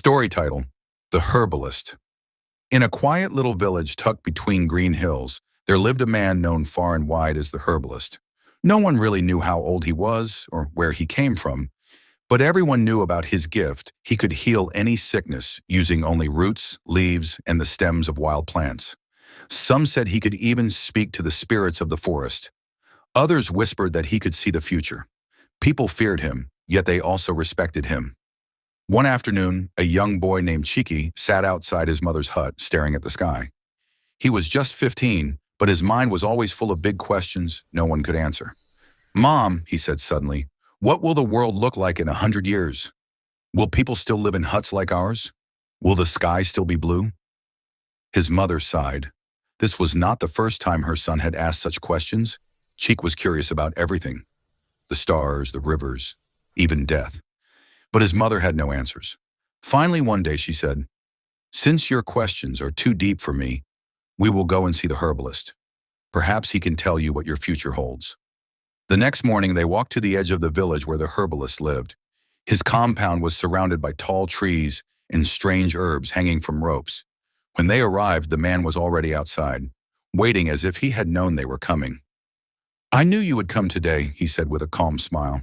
Story title: The Herbalist. In a quiet little village tucked between green hills, there lived a man known far and wide as the herbalist. No one really knew how old he was or where he came from, but everyone knew about his gift. He could heal any sickness using only roots, leaves, and the stems of wild plants. Some said he could even speak to the spirits of the forest. Others whispered that he could see the future. People feared him, yet they also respected him. One afternoon, a young boy named Chiki sat outside his mother's hut, staring at the sky. He was just 15, but his mind was always full of big questions no one could answer. "Mom," he said suddenly, "what will the world look like in 100 years? Will people still live in huts like ours? Will the sky still be blue?" His mother sighed. This was not the first time her son had asked such questions. Cheek was curious about everything: the stars, the rivers, even death. But his mother had no answers. Finally, one day she said, "Since your questions are too deep for me, we will go and see the herbalist. Perhaps he can tell you what your future holds." The next morning, they walked to the edge of the village where the herbalist lived. His compound was surrounded by tall trees and strange herbs hanging from ropes. When they arrived, the man was already outside, waiting as if he had known they were coming. "I knew you would come today," he said with a calm smile.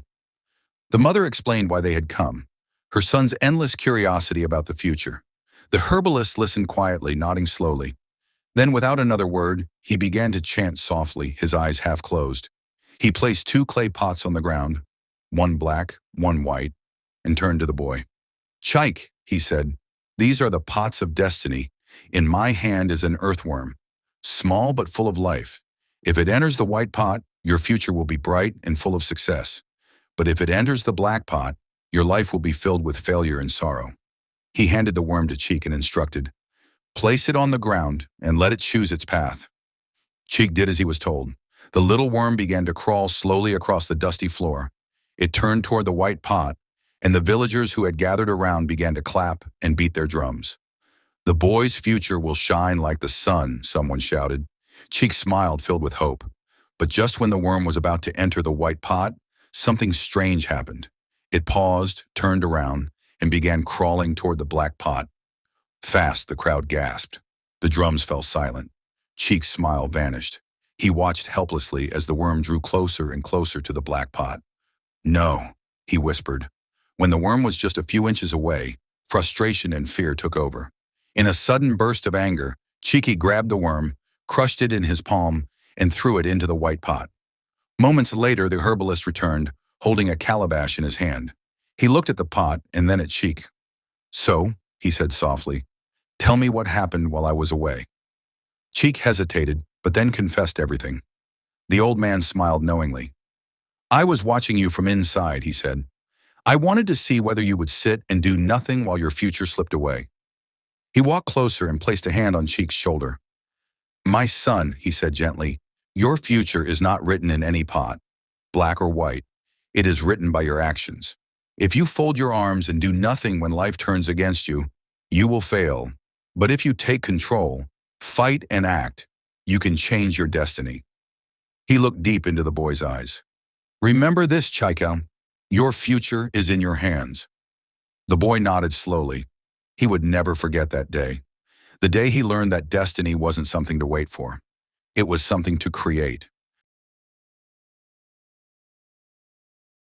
The mother explained why they had come: her son's endless curiosity about the future. The herbalist listened quietly, nodding slowly. Then, without another word, he began to chant softly, his eyes half closed. He placed 2 clay pots on the ground, one black, one white, and turned to the boy. "Chike," he said, "these are the pots of destiny. In my hand is an earthworm, small but full of life. If it enters the white pot, your future will be bright and full of success. But if it enters the black pot, your life will be filled with failure and sorrow." He handed the worm to Cheek and instructed, "Place it on the ground and let it choose its path." Cheek did as he was told. The little worm began to crawl slowly across the dusty floor. It turned toward the white pot, and the villagers who had gathered around began to clap and beat their drums. "The boy's future will shine like the sun," someone shouted. Cheek smiled, filled with hope. But just when the worm was about to enter the white pot, something strange happened. It paused, turned around, and began crawling toward the black pot. Fast, the crowd gasped. The drums fell silent. Cheek's smile vanished. He watched helplessly as the worm drew closer and closer to the black pot. "No," he whispered. When the worm was just a few inches away, frustration and fear took over. In a sudden burst of anger, Cheeky grabbed the worm, crushed it in his palm, and threw it into the white pot. Moments later, the herbalist returned, holding a calabash in his hand. He looked at the pot and then at Cheek. "So," he said softly, "tell me what happened while I was away." Cheek hesitated, but then confessed everything. The old man smiled knowingly. "I was watching you from inside," he said. "I wanted to see whether you would sit and do nothing while your future slipped away." He walked closer and placed a hand on Cheek's shoulder. "My son," he said gently, "your future is not written in any pot, black or white. It is written by your actions. If you fold your arms and do nothing when life turns against you, you will fail. But if you take control, fight and act, you can change your destiny." He looked deep into the boy's eyes. "Remember this, Chaika. Your future is in your hands." The boy nodded slowly. He would never forget that day. The day he learned that destiny wasn't something to wait for. It was something to create.